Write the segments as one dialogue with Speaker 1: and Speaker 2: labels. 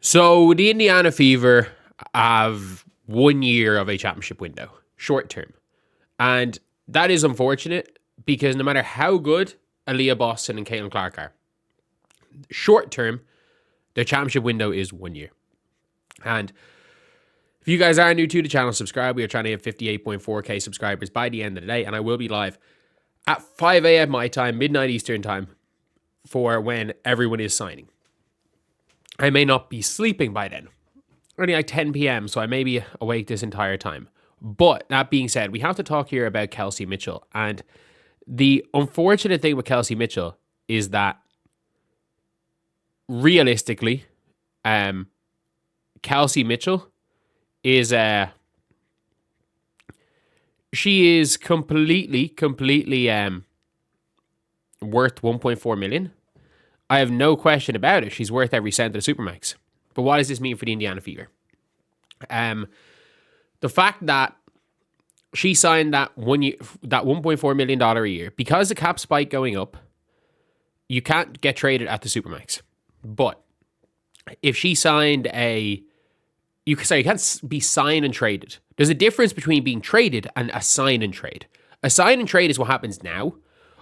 Speaker 1: So the Indiana Fever have 1 year of a championship window, short term. And that is unfortunate because no matter how good Aaliyah Boston and Caitlin Clark are, short term, their championship window is 1 year. And if you guys are new to the channel, subscribe. We are trying to hit 58.4k subscribers by the end of the day. And I will be live at 5 a.m. my time, midnight Eastern time, for when everyone is signing. I may not be sleeping by then. Only like 10 p.m., so I may be awake this entire time. But that being said, we have to talk here about Kelsey Mitchell. And the unfortunate thing with Kelsey Mitchell is that realistically, Kelsey Mitchell is she is completely worth 1.4 million. I have no question about it. She's worth every cent of the Supermax. But what does this mean for the Indiana Fever? The fact that she signed that 1 year, that $1.4 million a year, because the cap spike going up, you can't get traded at the Supermax. But if she signed you can't be signed and traded. There's a difference between being traded and a sign and trade. A sign and trade is what happens now,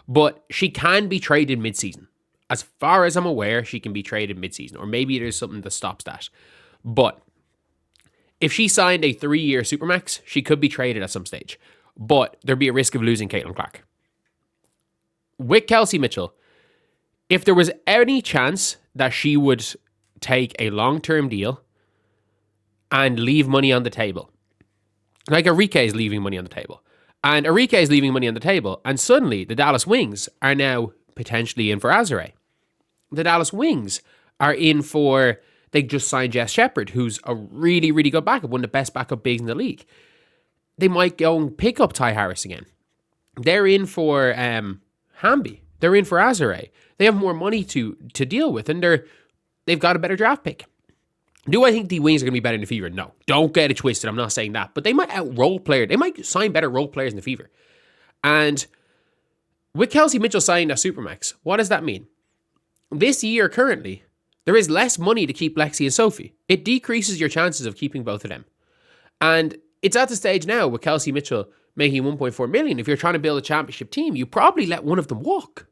Speaker 1: but she can be traded mid-season. As far as I'm aware, she can be traded mid-season, or maybe there's something that stops that. But if she signed a 3-year Supermax, she could be traded at some stage. But there'd be a risk of losing Caitlin Clark. With Kelsey Mitchell, if there was any chance that she would take a long-term deal and leave money on the table, like Arike is leaving money on the table, and Arike is leaving money on the table, and suddenly the Dallas Wings are now potentially in for Azare. The Dallas Wings are in for, they just signed Jess Shepard, who's a really, really good backup, one of the best backup bigs in the league. They might go and pick up Ty Harris again. They're in for Hamby. They're in for Azare. They have more money to deal with, and they've got a better draft pick. Do I think the Wings are going to be better in the Fever? No. Don't get it twisted. I'm not saying that. But they might out-role players. They might sign better role players in the Fever. And with Kelsey Mitchell signing a Supermax, what does that mean? This year, currently, there is less money to keep Lexi and Sophie. It decreases your chances of keeping both of them. And it's at the stage now with Kelsey Mitchell making 1.4 million. If you're trying to build a championship team, you probably let one of them walk.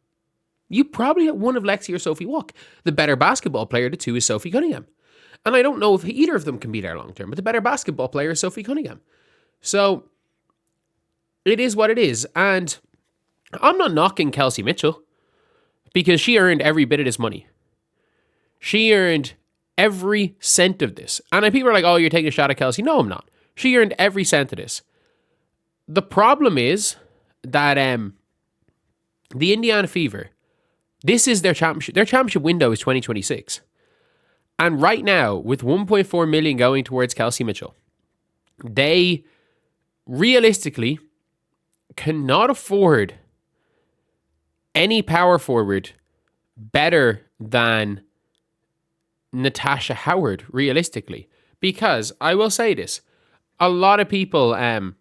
Speaker 1: You probably let one of Lexi or Sophie walk. The better basketball player of the two is Sophie Cunningham. And I don't know if either of them can be there long term, but the better basketball player is Sophie Cunningham. So it is what it is. And I'm not knocking Kelsey Mitchell because she earned every bit of this money. She earned every cent of this. And people are like, oh, you're taking a shot at Kelsey. No, I'm not. She earned every cent of this. The problem is that the Indiana Fever, this is their championship. Their championship window is 2026. And right now, with 1.4 million going towards Kelsey Mitchell, they realistically cannot afford any power forward better than Natasha Howard, realistically. Because I will say this, a lot of people were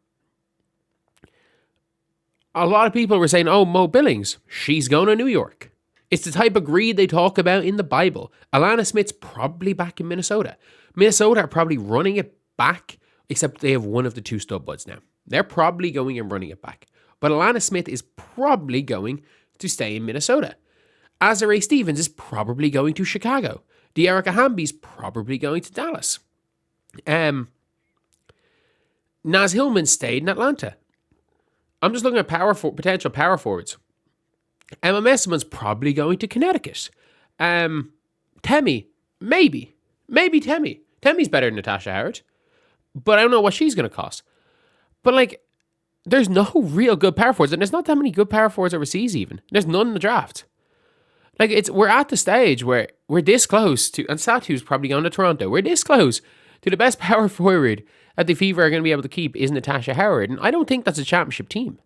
Speaker 1: saying, oh, Mo Billings, she's going to New York. It's the type of greed they talk about in the Bible. Alana Smith's probably back in Minnesota. Minnesota are probably running it back, except they have one of the two stud buds now. They're probably going and running it back. But Alana Smith is probably going to stay in Minnesota. Azare Stevens is probably going to Chicago. De'Erica Hamby's probably going to Dallas. Naz Hillman stayed in Atlanta. I'm just looking at potential power forwards. Emma Messiman's probably going to Connecticut. Temi, maybe Temi. Temi's better than Natasha Howard, but I don't know what she's going to cost. But there's no real good power forwards, and there's not that many good power forwards overseas even. There's none in the draft. We're at the stage where we're this close to, and Satu's probably going to Toronto. We're this close to the best power forward that the Fever are going to be able to keep is Natasha Howard, and I don't think that's a championship team.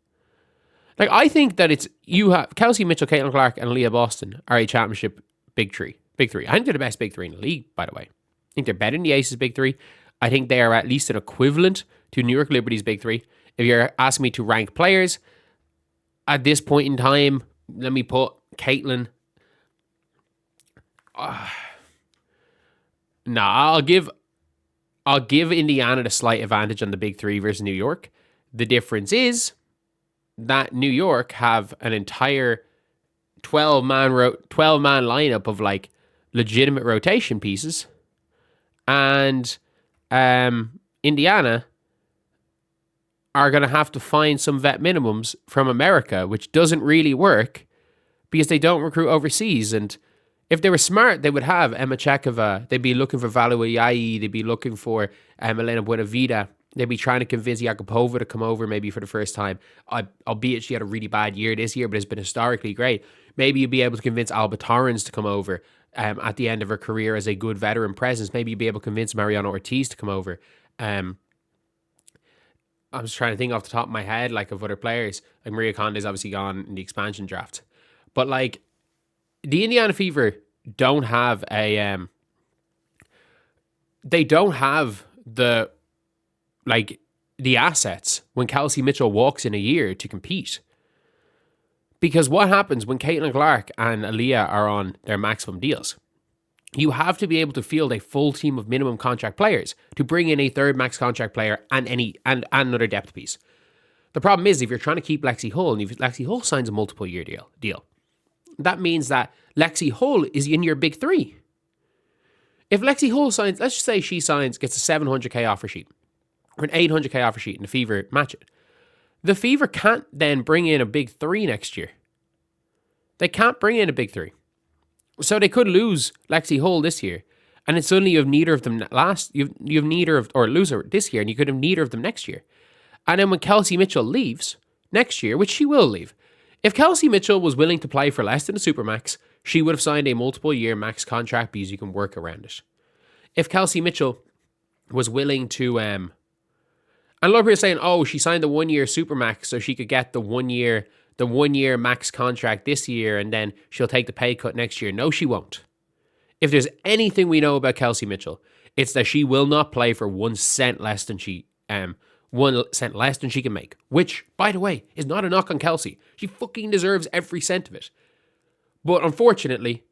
Speaker 1: I think that you have Kelsey Mitchell, Caitlin Clark, and Aaliyah Boston are a championship big three. Big three. I think they're the best big three in the league, by the way. I think they're better than the Aces big three. I think they are at least an equivalent to New York Liberty's big three. If you're asking me to rank players, at this point in time, let me put Caitlin. No, I'll give Indiana the slight advantage on the big three versus New York. The difference is that New York have an entire 12-man lineup of like legitimate rotation pieces, and Indiana are going to have to find some vet minimums from America, which doesn't really work because they don't recruit overseas. And if they were smart, they would have Emma Chekova. They'd be looking for Valuayi. They'd be looking for Elena Buenavida. They'd be trying to convince Yakupova to come over maybe for the first time. Albeit she had a really bad year this year, but it's been historically great. Maybe you'd be able to convince Alba Torrens to come over at the end of her career as a good veteran presence. Maybe you'd be able to convince Mariana Ortiz to come over. I'm just trying to think off the top of my head, like, of other players. Like, Maria Conde's obviously gone in the expansion draft. But, like, the Indiana Fever don't have they don't have the assets when Kelsey Mitchell walks in a year to compete. Because what happens when Caitlin Clark and Aaliyah are on their maximum deals? You have to be able to field a full team of minimum contract players to bring in a third max contract player and another depth piece. The problem is, if you're trying to keep Lexi Hull, and if Lexi Hull signs a multiple year deal, that means that Lexi Hull is in your big three. If Lexi Hull signs, let's just say she gets a $700K offer sheet or an $800K offer sheet, and the Fever match it. The Fever can't then bring in a big three next year. They can't bring in a big three. So they could lose Lexi Hull this year, and then suddenly you have neither of them lose her this year, and you could have neither of them next year. And then when Kelsey Mitchell leaves next year, which she will leave, if Kelsey Mitchell was willing to play for less than a Supermax, she would have signed a multiple year max contract because you can work around it. If Kelsey Mitchell was willing to, and a lot of people are saying, oh, she signed the 1 year Supermax so she could get the 1 year max contract this year, and then she'll take the pay cut next year. No, she won't. If there's anything we know about Kelsey Mitchell, it's that she will not play for 1 cent less than she can make. Which, by the way, is not a knock on Kelsey. She fucking deserves every cent of it. But unfortunately,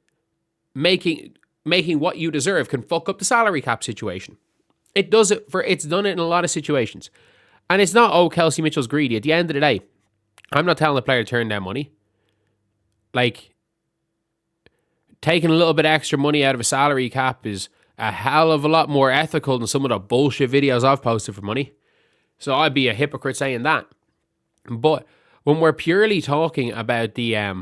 Speaker 1: making what you deserve can fuck up the salary cap situation. It's done it in a lot of situations. And it's not, oh, Kelsey Mitchell's greedy. At the end of the day, I'm not telling the player to turn down money. Like, taking a little bit extra money out of a salary cap is a hell of a lot more ethical than some of the bullshit videos I've posted for money. So I'd be a hypocrite saying that. But when we're purely talking about the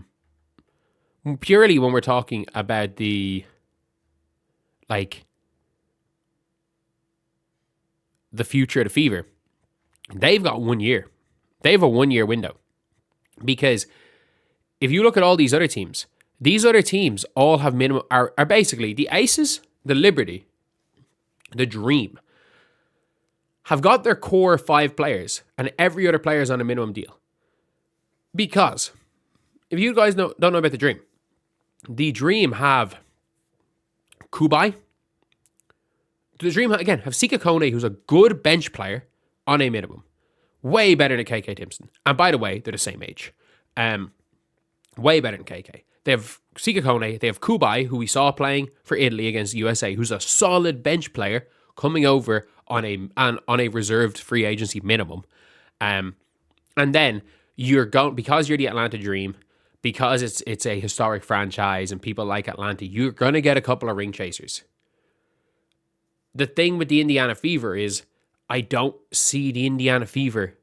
Speaker 1: future of the Fever, they've got 1 year. They have a 1 year window. Because if you look at all these other teams all have minimum, are basically the Aces, the Liberty, the Dream, have got their core 5 players, and every other player is on a minimum deal. Because if you guys don't know about the Dream have Kubai. The Dream, again, have Sika Kone, who's a good bench player on a minimum. Way better than KK Timpson. And by the way, they're the same age. Way better than KK. They have Sika Kone, they have Kubai, who we saw playing for Italy against USA, who's a solid bench player coming over on a reserved free agency minimum. And then because you're the Atlanta Dream, because it's a historic franchise and people like Atlanta, you're going to get a couple of ring chasers. The thing with the Indiana Fever is I don't see the Indiana Fever.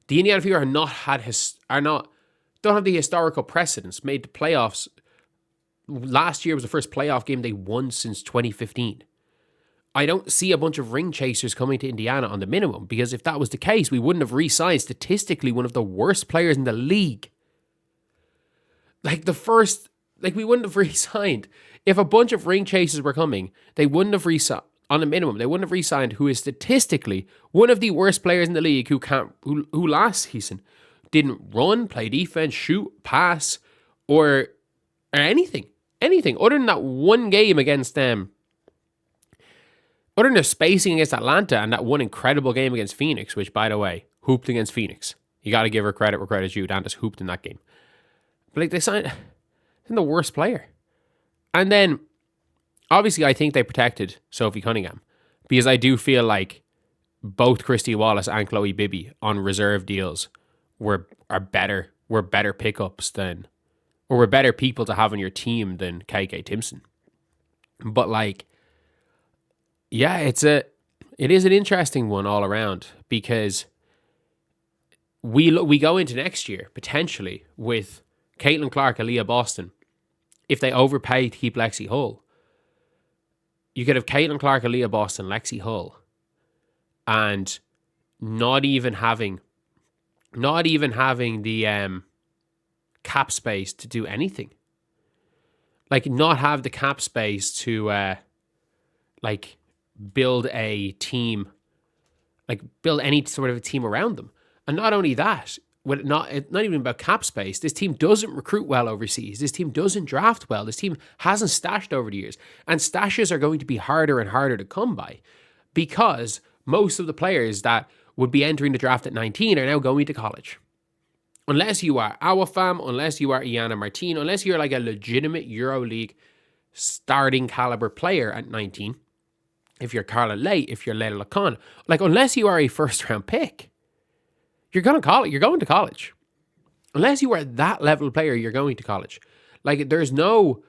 Speaker 1: The Indiana Fever don't have the historical precedence, made the playoffs. Last year was the first playoff game they won since 2015. I don't see a bunch of ring chasers coming to Indiana on the minimum, because if that was the case, we wouldn't have re-signed statistically one of the worst players in the league. We wouldn't have re-signed. If a bunch of ring chasers were coming, they wouldn't have re-signed on a minimum. They wouldn't have re-signed who is statistically one of the worst players in the league who last season didn't run, play defense, shoot, pass, or anything other than that one game against them. Other than their spacing against Atlanta and that one incredible game against Phoenix, which, by the way, hooped against Phoenix. You got to give her credit where credit's due. Dantas hooped in that game. But they signed the worst player. And then Obviously, I think they protected Sophie Cunningham because I do feel like both Christy Wallace and Chloe Bibby on reserve deals were better pickups than, or were better people to have on your team than KK Timpson. But like, yeah, it is an interesting one all around because we go into next year potentially with Caitlin Clark, Aaliyah Boston. If they overpay to keep Lexi Hull, you could have Caitlin Clark, Aaliyah Boston, Lexi Hull, and not even having the cap space to do anything. Like, not have the cap space to like build a team, like build any sort of a team around them. And not only that, when not even about cap space, this team doesn't recruit well overseas. This team doesn't draft well. This team hasn't stashed over the years. And stashes are going to be harder and harder to come by because most of the players that would be entering the draft at 19 are now going to college. Unless you are Awafam, unless you are Iana Martin, unless you're like a legitimate EuroLeague starting caliber player at 19, if you're Carla Lay, if you're Leila Lacan, like unless you are a first round pick, you're going to college. Unless you are that level player, you're going to college. Like there's no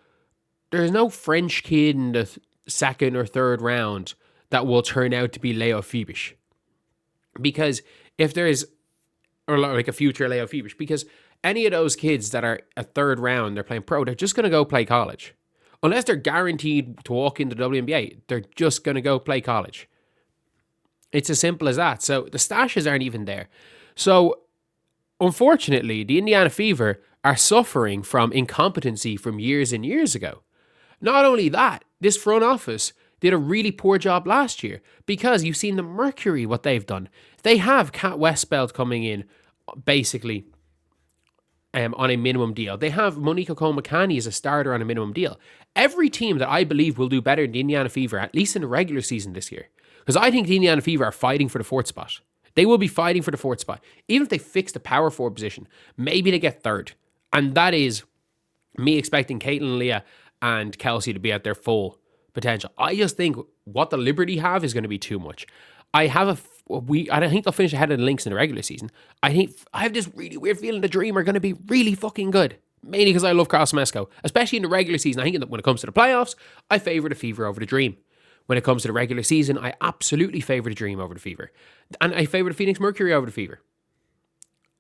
Speaker 1: French kid in the second or third round that will turn out to be Leo Fibish. Because if there is, or like a future Leo Fibish, because any of those kids that are a third round, they're playing pro, they're just going to go play college. Unless they're guaranteed to walk into the WNBA, they're just going to go play college. It's as simple as that. So the stashes aren't even there. So unfortunately, the Indiana Fever are suffering from incompetency from years and years ago. Not only that, this front office did a really poor job last year because you've seen the Mercury, what they've done. They have Kat Westbeld coming in basically on a minimum deal. They have Monique Okon-McCanny as a starter on a minimum deal. Every team that I believe will do better than the Indiana Fever, at least in the regular season this year, because I think the Indiana Fever are fighting for the fourth spot. They will be fighting for the fourth spot. Even if they fix the power forward position, maybe they get third. And that is me expecting Caitlin, Leah, and Kelsey to be at their full potential. I just think what the Liberty have is going to be too much. I don't think they'll finish ahead of the Lynx in the regular season. I have this really weird feeling the Dream are going to be really fucking good. Mainly because I love Carl Smesco. Especially in the regular season. I think that when it comes to the playoffs, I favour the Fever over the Dream. When it comes to the regular season, I absolutely favour the Dream over the Fever. And I favour the Phoenix Mercury over the Fever.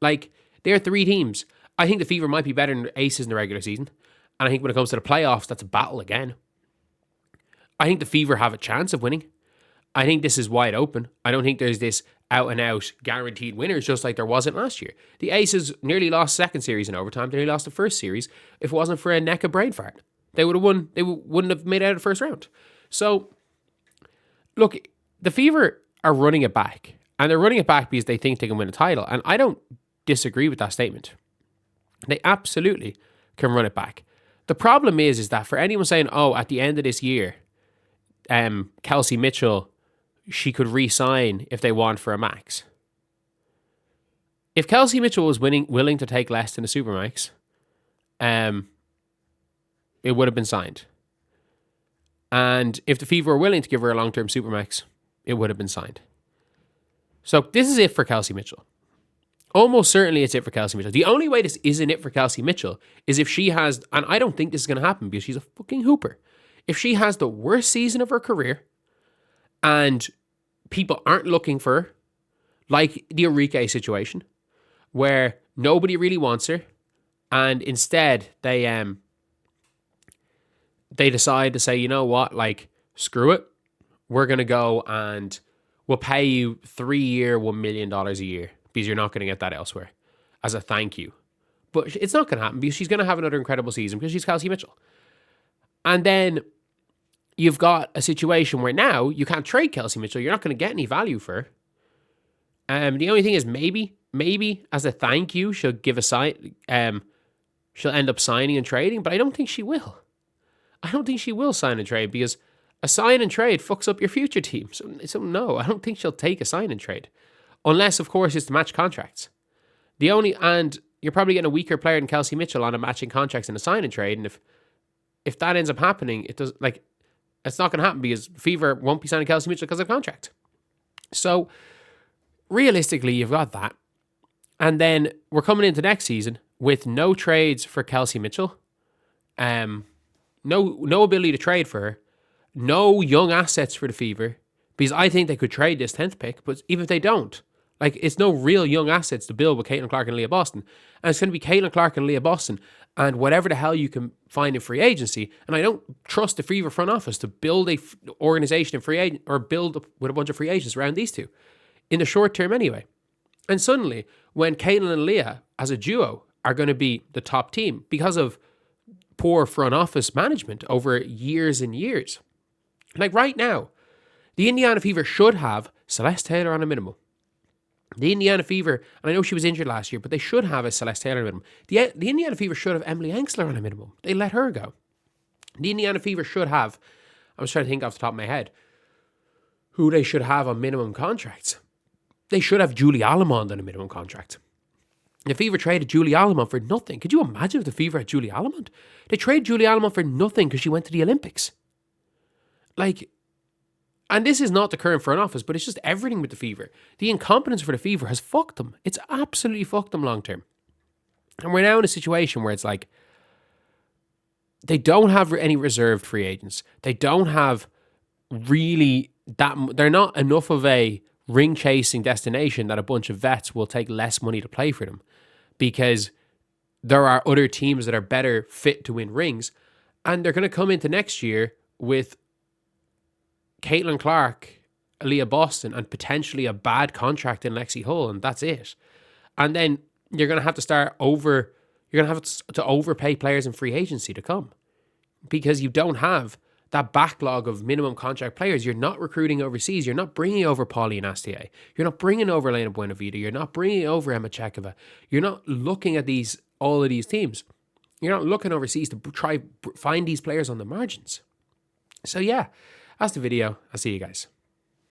Speaker 1: Like, they're three teams. I think the Fever might be better than the Aces in the regular season. And I think when it comes to the playoffs, that's a battle again. I think the Fever have a chance of winning. I think this is wide open. I don't think there's this out-and-out guaranteed winners just like there wasn't last year. The Aces nearly lost second series in overtime. They nearly lost the first series. If it wasn't for a NECA brain fart, they would have won. They wouldn't have made it out of the first round. So, look, the Fever are running it back. And they're running it back because they think they can win a title. And I don't disagree with that statement. They absolutely can run it back. The problem is that for anyone saying, oh, at the end of this year, Kelsey Mitchell, she could re-sign if they want for a max. If Kelsey Mitchell was willing to take less than a Supermax, it would have been signed. And if the Fever were willing to give her a long-term Supermax, it would have been signed. So this is it for Kelsey Mitchell. Almost certainly it's it for Kelsey Mitchell. The only way this isn't it for Kelsey Mitchell is if she has, and I don't think this is going to happen because she's a fucking hooper. If she has the worst season of her career and people aren't looking for her, like the Enrique situation, where nobody really wants her, and instead they decide to say, you know what, like, screw it. We're going to go and we'll pay you 3-year, $1 million a year because you're not going to get that elsewhere as a thank you. But it's not going to happen because she's going to have another incredible season because she's Kelsey Mitchell. And then you've got a situation where now you can't trade Kelsey Mitchell. You're not going to get any value for her. The only thing is maybe as a thank you, she'll give a sign. She'll end up signing and trading, but I don't think she will. I don't think she will sign and trade because a sign and trade fucks up your future team. So no, I don't think she'll take a sign and trade. Unless, of course, it's to match contracts. And you're probably getting a weaker player than Kelsey Mitchell on a matching contracts in a sign and trade. And if that ends up happening, it does, like, It's not going to happen because Fever won't be signing Kelsey Mitchell because of contract. So realistically, you've got that. And then we're coming into next season with no trades for Kelsey Mitchell. No ability to trade for her. No young assets for the Fever. Because I think they could trade this 10th pick. But even if they don't, like, it's no real young assets to build with Caitlin Clark and Leah Boston. And it's going to be Caitlin Clark and Leah Boston and whatever the hell you can find in free agency. And I don't trust the Fever front office to build a organization in free agent or build with a bunch of free agents around these two in the short term anyway. And suddenly, when Caitlin and Leah as a duo are going to be the top team because of poor front office management over years and years. Like right now, the Indiana Fever should have Celeste Taylor on a minimum. The Indiana Fever, and I know she was injured last year, but they should have a Celeste Taylor minimum. The Indiana Fever should have Emily Ensler on a minimum. They let her go. The Indiana Fever should have, I was trying to think off the top of my head, who they should have on minimum contracts. They should have Julie Allemond on a minimum contract. The Fever traded Julie Allemond for nothing. Could you imagine if the Fever had Julie Allemond? They traded Julie Allemond for nothing because she went to the Olympics. Like, and this is not the current front office, but it's just everything with the Fever. The incompetence for the Fever has fucked them. It's absolutely fucked them long term. And we're now in a situation where it's like, they don't have any reserved free agents. They don't have really that, they're not enough of a ring chasing destination that a bunch of vets will take less money to play for them because there are other teams that are better fit to win rings. And they're going to come into next year with Caitlin Clark, Leah Boston, and potentially a bad contract in Lexi Hull, and that's it. And then you're going to have to you're going to have to overpay players in free agency to come because you don't have that backlog of minimum contract players. You're not recruiting overseas. You're not bringing over Pauline Astier. You're not bringing over Elena Buenavida. You're not bringing over Emma Chekova. You're not looking at all of these teams. You're not looking overseas to try find these players on the margins. So yeah, that's the video. I'll see you guys.